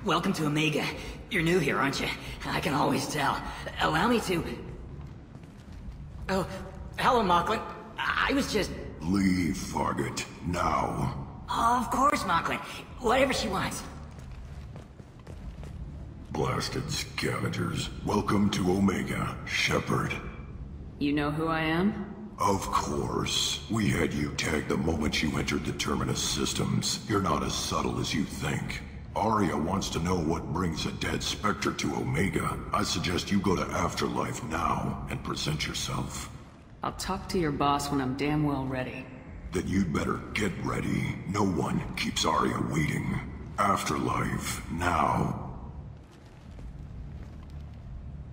Welcome to Omega. You're new here, aren't you? I can always tell. Allow me to... Oh, hello, Mocklin. I was just... Leave, Fargate. Now. Oh, of course, Mocklin. Whatever she wants. Blasted scavengers. Welcome to Omega, Shepard. You know who I am? Of course. We had you tagged the moment you entered the Terminus systems. You're not as subtle as you think. Aria wants to know what brings a dead Spectre to Omega. I suggest you go to Afterlife now and present yourself. I'll talk to your boss when I'm damn well ready. Then you'd better get ready. No one keeps Aria waiting. Afterlife, now.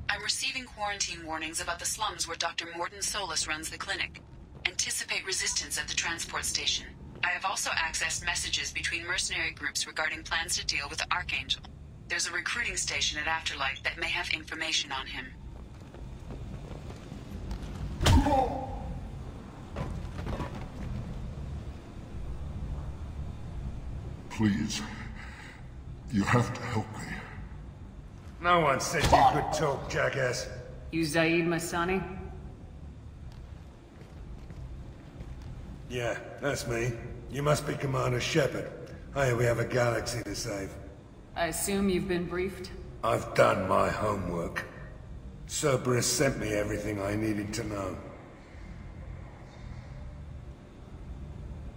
I'm receiving quarantine warnings about the slums where Dr. Morden Solus runs the clinic. Anticipate resistance at the transport station. I have also accessed messages between mercenary groups regarding plans to deal with the Archangel. There's a recruiting station at Afterlife that may have information on him. Please. You have to help me. No one said you could talk, jackass. You Zaid Masani? Yeah, that's me. You must be Commander Shepard. Hey, we have a galaxy to save. I assume you've been briefed? I've done my homework. Cerberus sent me everything I needed to know.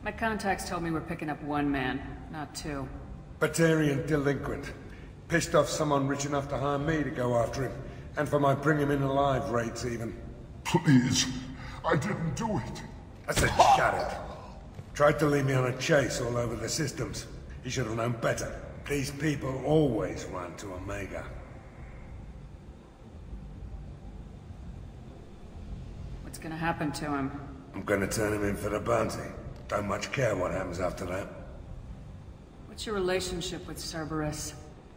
My contacts told me we're picking up one man, not two. Batarian delinquent. Pissed off someone rich enough to hire me to go after him. And for my bring him in alive rates even. Please. I didn't do it. I said shut it. Tried to lead me on a chase all over the systems. He should have known better. These people always run to Omega. What's gonna happen to him? I'm gonna turn him in for the bounty. Don't much care what happens after that. What's your relationship with Serrice?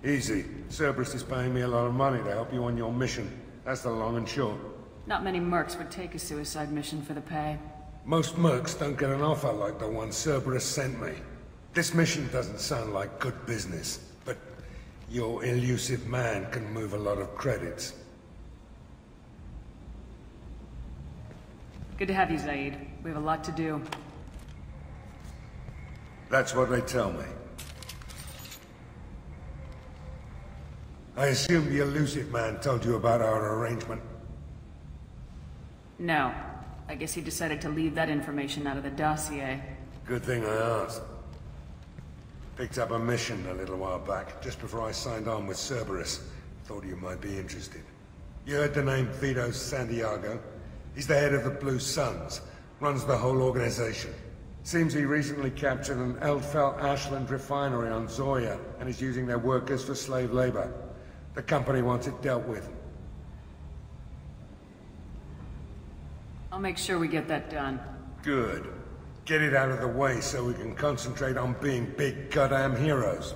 Easy. Serrice is paying me a lot of money to help you on your mission. That's the long and short. Not many mercs would take a suicide mission for the pay. Most mercs don't get an offer like the one Cerberus sent me. This mission doesn't sound like good business, but your elusive man can move a lot of credits. Good to have you, Zaid. We have a lot to do. That's what they tell me. I assume the elusive man told you about our arrangement. No. I guess he decided to leave that information out of the dossier. Good thing I asked. Picked up a mission a little while back, just before I signed on with Cerberus. Thought you might be interested. You heard the name Vito Santiago? He's the head of the Blue Suns, runs the whole organization. Seems he recently captured an Eldfell Ashland refinery on Zoya, and is using their workers for slave labor. The company wants it dealt with. I'll make sure we get that done. Good. Get it out of the way so we can concentrate on being big goddamn heroes.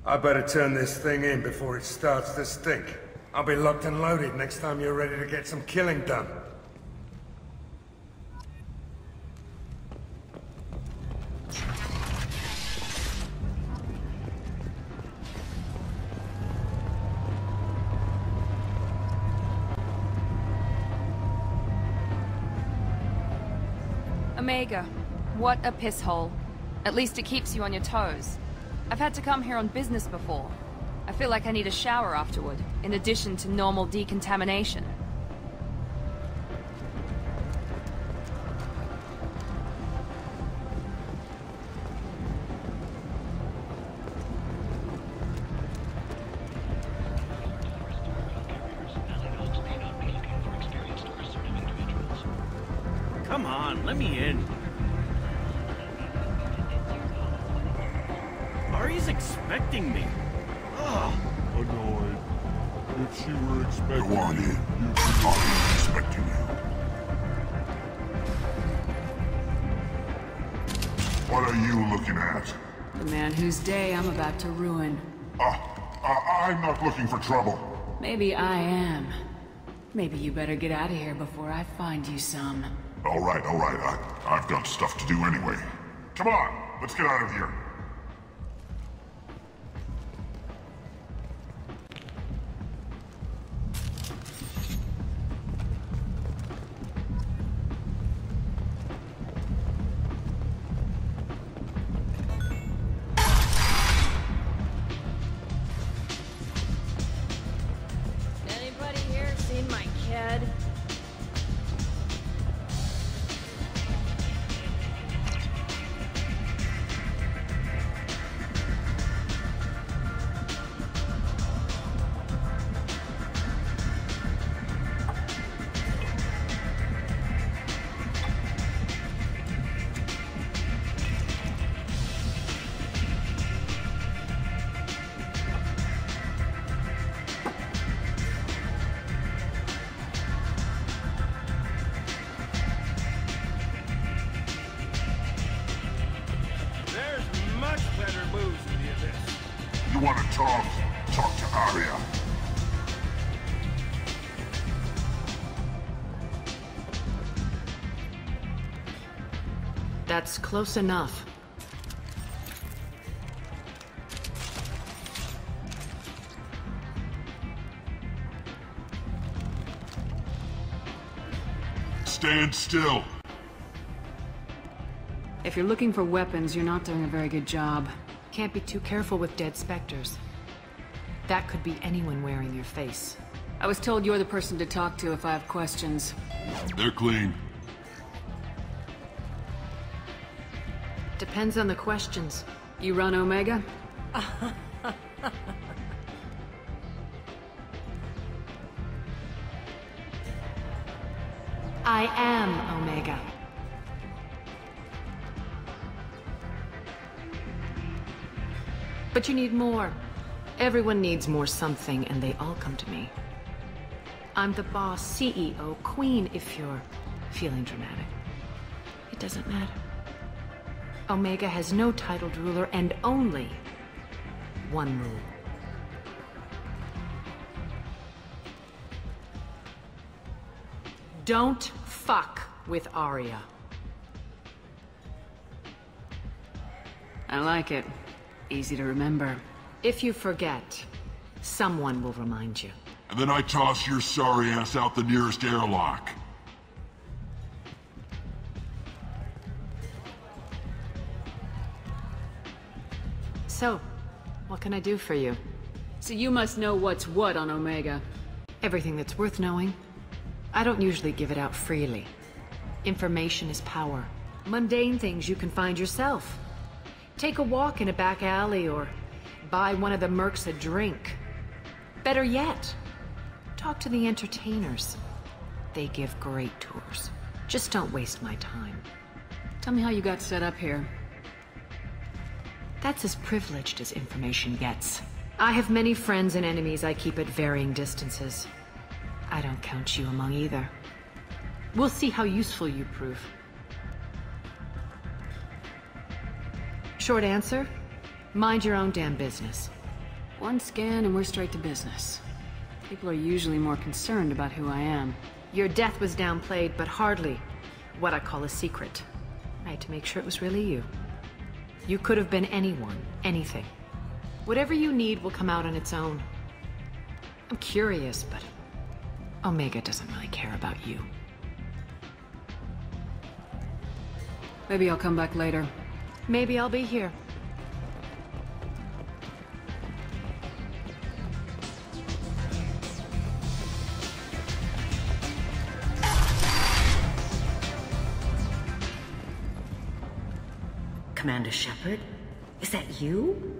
I better turn this thing in before it starts to stink. I'll be locked and loaded next time you're ready to get some killing done. Omega. What a piss hole. At least it keeps you on your toes. I've had to come here on business before. I feel like I need a shower afterward, in addition to normal decontamination. Come on, let me in. Ari's expecting me. Annoyed. If she were expecting Go on in. you I'm expecting you. What are you looking at? The man whose day I'm about to ruin. I'm not looking for trouble. Maybe I am. Maybe you better get out of here before I find you some. All right. I've got stuff to do anyway. Come on, let's get out of here. Anybody here seen my kid? You want to talk? Talk to Aria. That's close enough. Stand still. If you're looking for weapons, you're not doing a very good job. Can't be too careful with dead specters. That could be anyone wearing your face. I was told you're the person to talk to if I have questions. They're clean. Depends on the questions. You run Omega? I am Omega. But you need more. Everyone needs more something, and they all come to me. I'm the boss, CEO, queen, if you're feeling dramatic. It doesn't matter. Omega has no titled ruler and only one rule. Don't fuck with Aria. I like it. Easy to remember. If you forget, someone will remind you. And then I toss your sorry ass out the nearest airlock. So, what can I do for you? So you must know what's what on Omega. Everything that's worth knowing. I don't usually give it out freely. Information is power. Mundane things you can find yourself. Take a walk in a back alley or buy one of the mercs a drink. Better yet, talk to the entertainers. They give great tours. Just don't waste my time. Tell me how you got set up here. That's as privileged as information gets. I have many friends and enemies I keep at varying distances. I don't count you among either. We'll see how useful you prove. Short answer? Mind your own damn business. One scan and we're straight to business. People are usually more concerned about who I am. Your death was downplayed, but hardly what I call a secret. I had to make sure it was really you. You could have been anyone, anything. Whatever you need will come out on its own. I'm curious, but Omega doesn't really care about you. Maybe I'll come back later. Maybe I'll be here. Commander Shepard? Is that you?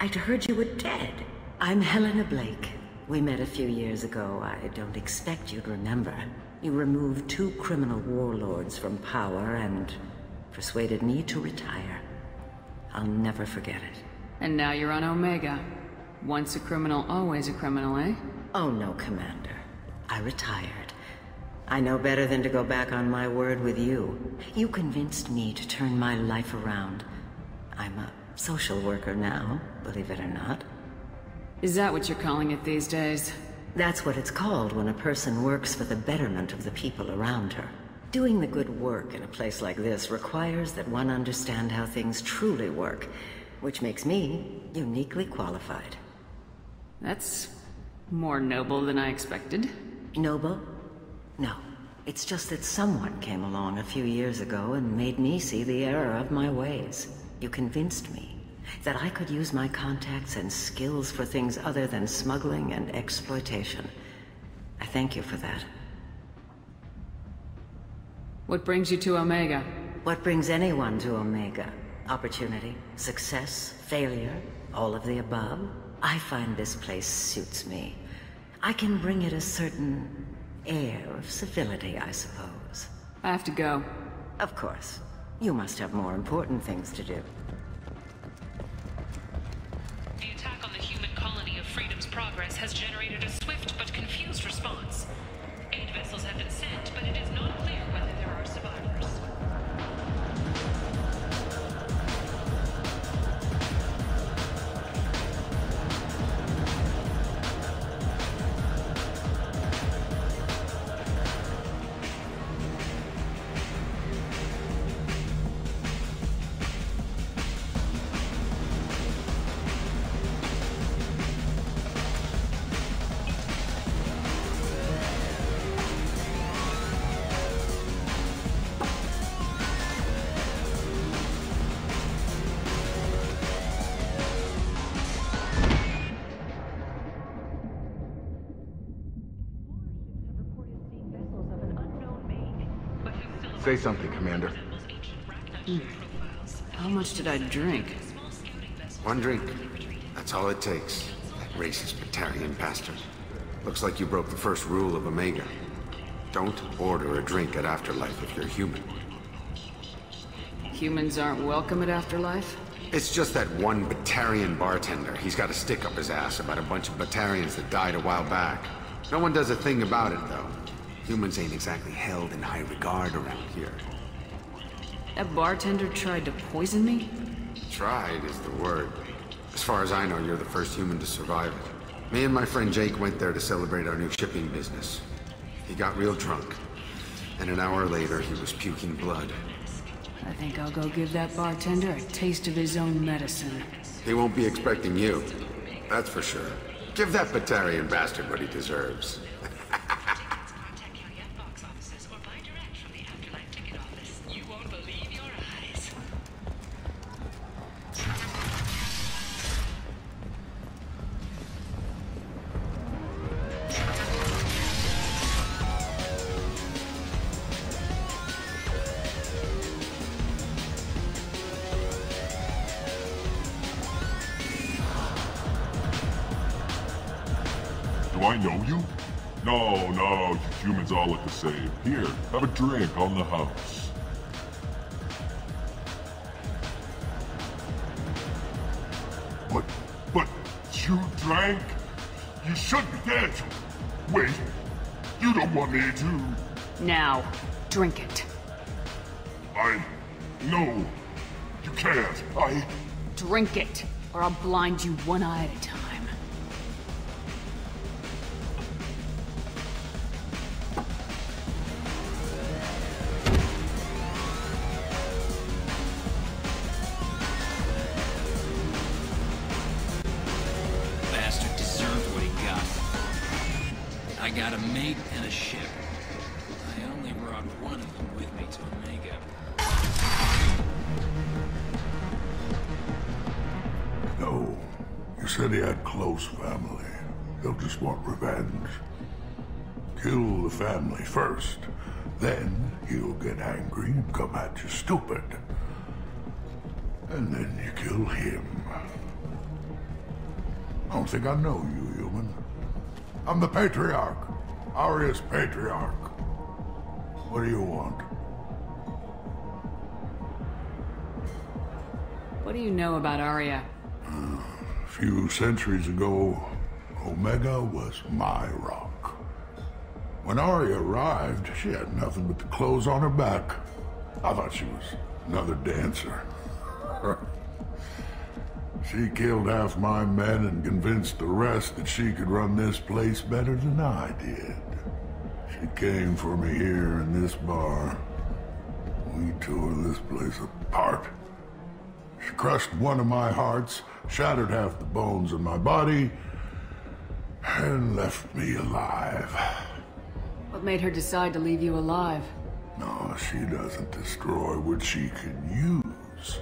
I'd heard you were dead. I'm Helena Blake. We met a few years ago. I don't expect you'd remember. You removed 2 criminal warlords from power and persuaded me to retire. I'll never forget it. And now you're on Omega. Once a criminal, always a criminal, eh? Oh no, Commander. I retired. I know better than to go back on my word with you. You convinced me to turn my life around. I'm a social worker now, believe it or not. Is that what you're calling it these days? That's what it's called when a person works for the betterment of the people around her. Doing the good work in a place like this requires that one understand how things truly work, which makes me uniquely qualified. That's more noble than I expected. Noble? No. It's just that someone came along a few years ago and made me see the error of my ways. You convinced me that I could use my contacts and skills for things other than smuggling and exploitation. I thank you for that. What brings you to Omega? What brings anyone to Omega? Opportunity, success, failure, all of the above? I find this place suits me. I can bring it a certain air of civility, I suppose. I have to go. Of course. You must have more important things to do. The attack on the human colony of Freedom's Progress has generated a swift but confused response. 8 vessels have been sent, but it is not clear whether there are survivors. Say something, Commander. How much did I drink? 1 drink. That's all it takes. That racist Batarian bastard. Looks like you broke the first rule of Omega. Don't order a drink at Afterlife if you're human. Humans aren't welcome at Afterlife? It's just that one Batarian bartender. He's got a stick up his ass about a bunch of Batarians that died a while back. No one does a thing about it, though. Humans ain't exactly held in high regard around here. That bartender tried to poison me? Tried is the word. As far as I know, you're the first human to survive it. Me and my friend Jake went there to celebrate our new shipping business. He got real drunk, and an hour later he was puking blood. I think I'll go give that bartender a taste of his own medicine. He won't be expecting you, that's for sure. Give that Batarian bastard what he deserves. Do I know you? No, you humans all look the same. Here, have a drink on the house. But you drank? You should be dead. Wait, you don't want me to... Now, drink it. No, you can't. Drink it, or I'll blind you one eye at a time. Bastard deserved what he got. I got a mate and a ship. I only brought one of them with me to Omega. No. You said he had close family. They'll just want revenge. Kill the family first. Then he'll get angry and come at you stupid. And then you kill him. I don't think I know you, human. I'm the Patriarch. Aria's Patriarch. What do you want? What do you know about Aria? A few centuries ago, Omega was my rock. When Aria arrived, she had nothing but the clothes on her back. I thought she was another dancer. She killed half my men and convinced the rest that she could run this place better than I did. She came for me here in this bar. We tore this place apart. She crushed one of my hearts, shattered half the bones in my body, and left me alive. What made her decide to leave you alive? No, she doesn't destroy what she can use.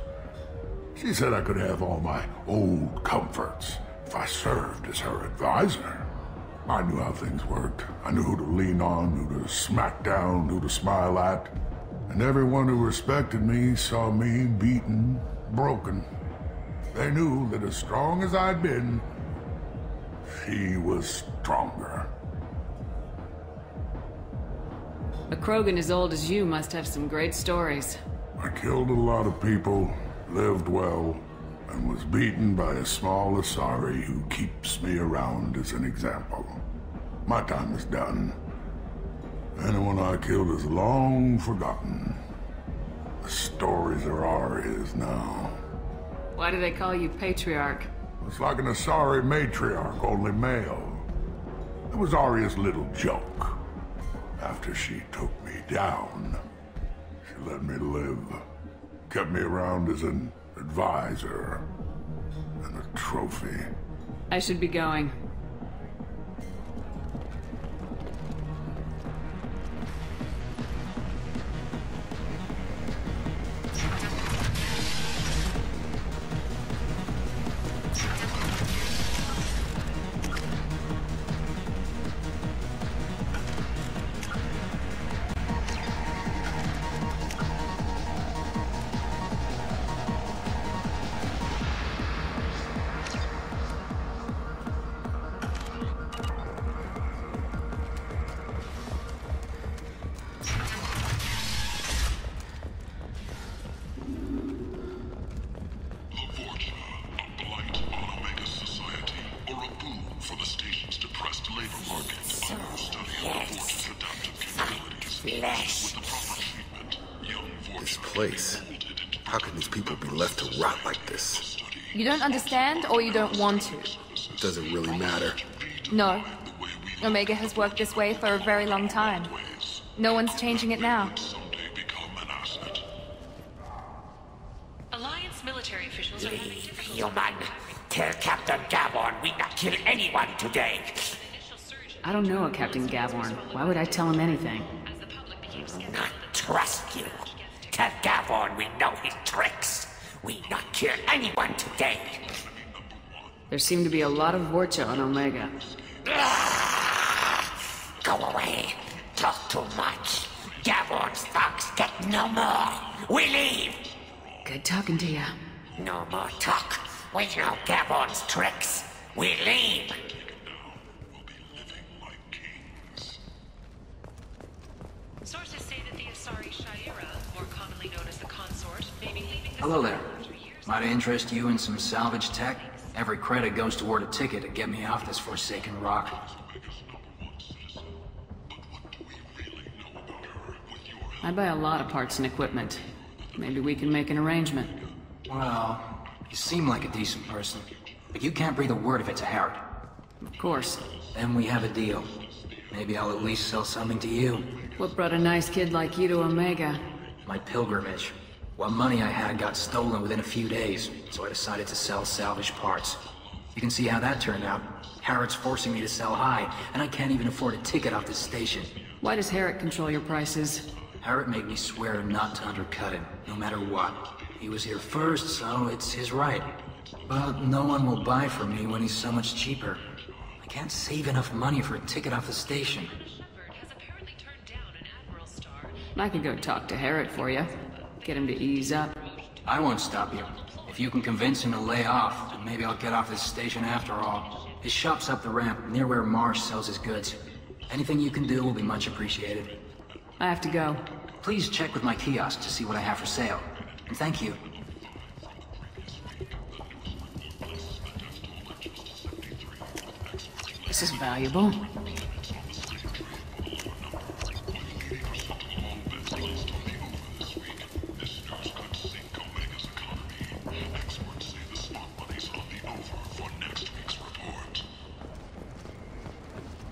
She said I could have all my old comforts if I served as her advisor. I knew how things worked. I knew who to lean on, who to smack down, who to smile at. And everyone who respected me saw me beaten, broken. They knew that as strong as I'd been, she was stronger. A Krogan as old as you must have some great stories. I killed a lot of people, lived well, and was beaten by a small Asari who keeps me around as an example. My time is done. Anyone I killed is long forgotten. The stories are Aria's now. Why do they call you Patriarch? It's like an Asari matriarch, only male. It was Aria's little joke. After she took me down, she let me live. Kept me around as an advisor and a trophy. I should be going. How can these people be left to rot like this? You don't understand, or you don't want to? Does it really matter? No. Omega has worked this way for a very long time. No one's changing it now. Alliance military officials are having difficulty. Human! Tell Captain Gavorn we not kill anyone today! I don't know a Captain Gavorn. Why would I tell him anything? Not trust you. Tell Gavorn we know his tricks. We not kill anyone today. There seem to be a lot of Vorcha on Omega. Go away. Talk too much. Gavorn's thugs get no more. We leave. Good talking to you. No more talk. We know Gavorn's tricks. We leave. Sources say that the Asari Shaira, more commonly known as the Consort, may be leaving the Hello there. Might I interest you in some salvage tech? Every credit goes toward a ticket to get me off this forsaken rock. I buy a lot of parts and equipment. Maybe we can make an arrangement. Well, you seem like a decent person, but you can't breathe a word of it to Harrod. Of course. Then we have a deal. Maybe I'll at least sell something to you. What brought a nice kid like you to Omega? My pilgrimage. What money I had got stolen within a few days, so I decided to sell salvage parts. You can see how that turned out. Harrod's forcing me to sell high, and I can't even afford a ticket off this station. Why does Harrod control your prices? Harrod made me swear not to undercut him, no matter what. He was here first, so it's his right. But no one will buy from me when he's so much cheaper. I can't save enough money for a ticket off the station. I could go talk to Harrod for you. Get him to ease up. I won't stop you. If you can convince him to lay off, then maybe I'll get off this station after all. His shop's up the ramp, near where Marsh sells his goods. Anything you can do will be much appreciated. I have to go. Please check with my kiosk to see what I have for sale. And thank you. This is valuable.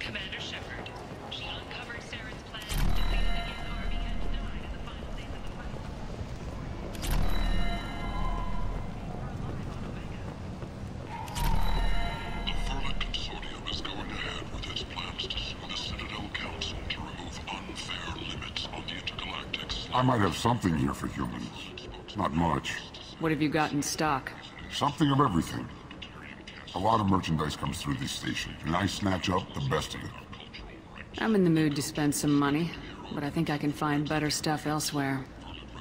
Commander Shepard, she uncovered Serrice's plan to defeat the army and died in the final days of the fight. I might have something here for humans. Not much. What have you got in stock? Something of everything. A lot of merchandise comes through this station, and I snatch up the best of it. I'm in the mood to spend some money, but I think I can find better stuff elsewhere.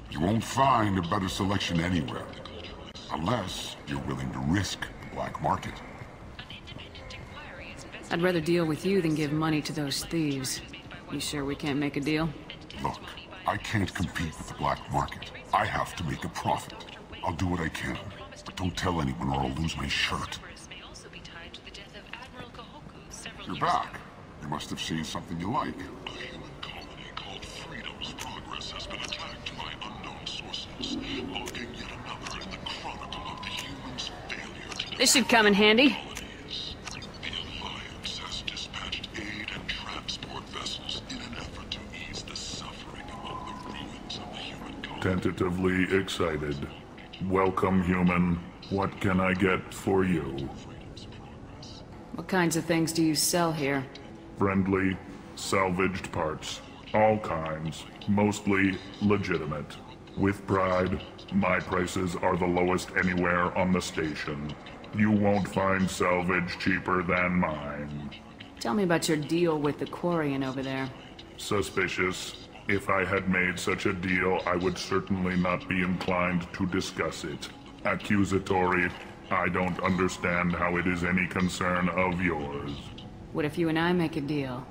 You won't find a better selection anywhere. Unless you're willing to risk the black market. I'd rather deal with you than give money to those thieves. You sure we can't make a deal? Look, I can't compete with the black market. I have to make a profit. I'll do what I can, but don't tell anyone or I'll lose my shirt. You're back. You must have seen something you like. A human colony called Freedom's Progress has been attacked by unknown sources, logging yet another in the chronicle of the humans' failure to... This should come in handy. The Alliance has dispatched aid and transport vessels in an effort to ease the suffering among the ruins of the human colony. Tentatively excited. Welcome, human. What can I get for you? What kinds of things do you sell here? Friendly, salvaged parts. All kinds. Mostly legitimate. With pride, my prices are the lowest anywhere on the station. You won't find salvage cheaper than mine. Tell me about your deal with the Quarian over there. Suspicious. If I had made such a deal, I would certainly not be inclined to discuss it. Accusatory. I don't understand how it is any concern of yours. What if you and I make a deal?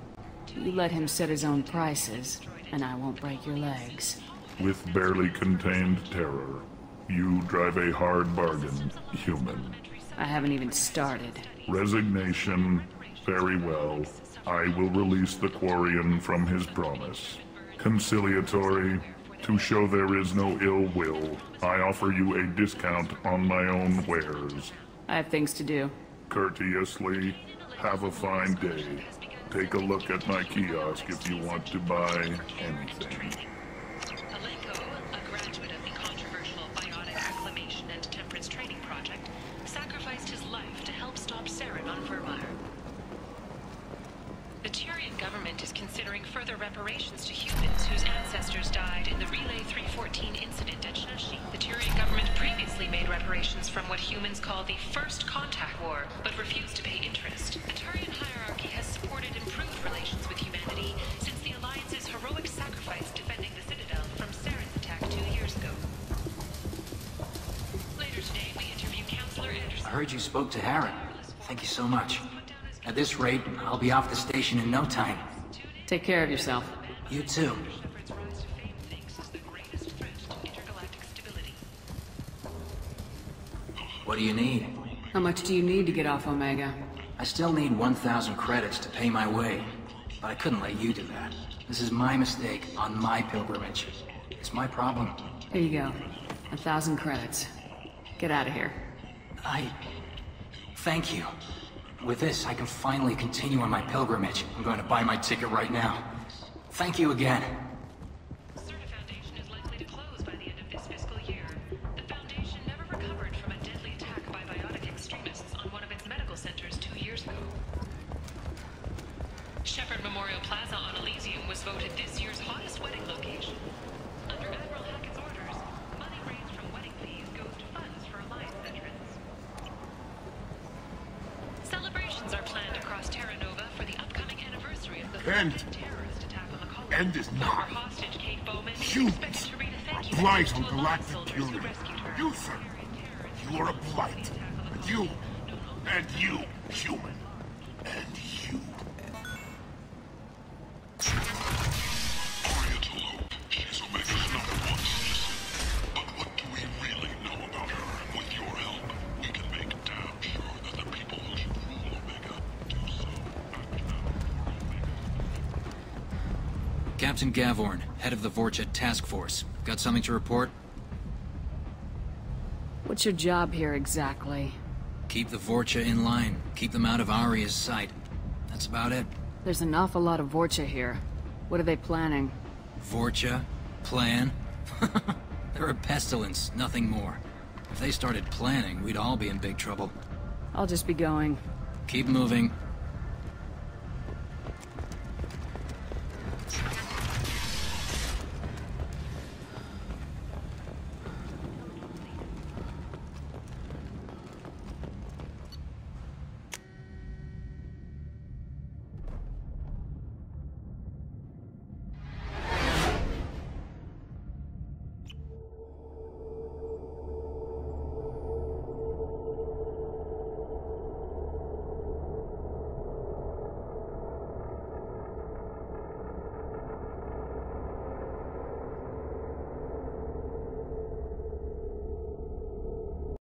You let him set his own prices, and I won't break your legs. With barely contained terror, you drive a hard bargain, human. I haven't even started. Resignation. Very well. I will release the Quarian from his promise. Conciliatory. To show there is no ill will, I offer you a discount on my own wares. I have things to do. Courteously, have a fine day. Take a look at my kiosk if you want to buy anything. Alenko, a graduate of the controversial Biotic Acclimation and Temperance Training Project, sacrificed his life to help stop Saren on Vermeer. The Turian government is considering further reparations to humans whose ancestors died in the Relay 314 incident at Shashi. The Turian government previously made reparations from what humans call the First Contact War, but refused to pay interest. The Turian hierarchy has supported improved relations with humanity since the Alliance's heroic sacrifice defending the Citadel from Saren's attack 2 years ago. Later today, we interview Counselor Anderson. I heard you spoke to Harry. Thank you so much. At this rate, I'll be off the station in no time. Take care of yourself. You too. What do you need? How much do you need to get off Omega? I still need 1,000 credits to pay my way, but I couldn't let you do that. This is my mistake on my pilgrimage. It's my problem. Here you go. 1,000 credits. Get out of here. Thank you. With this, I can finally continue on my pilgrimage. I'm going to buy my ticket right now. Thank you again. Certa Foundation is likely to close by the end of this fiscal year. The Foundation never recovered from a deadly attack by biotic extremists on one of its medical centers 2 years ago. Shepard Memorial Plaza on Elysium was voted this year's hottest wedding location. Under Admiral Hackett's orders, money raised from wedding fees goes to funds for Alliance veterans. Celebrations are planned across Terra Nova for the upcoming anniversary of the first terrorist attack on the colony. End is not. Former hostage Kate Bowman is Humans expected to read a thank you are blight message on to Alliance galactic soldiers purity. who rescued her. You, sir, you are a blight. And you, human, and you. Aria to Lope. She's Omega's #1 citizen. But what do we really know about her? With your help, we can make damn sure that the people who should rule Omega do so. Captain Gavorn, head of the Vorcha Task Force. Got something to report? What's your job here exactly? Keep the Vorcha in line. Keep them out of Aria's sight. That's about it. There's an awful lot of Vorcha here. What are they planning? Vorcha? Plan? They're a pestilence, nothing more. If they started planning, we'd all be in big trouble. I'll just be going. Keep moving.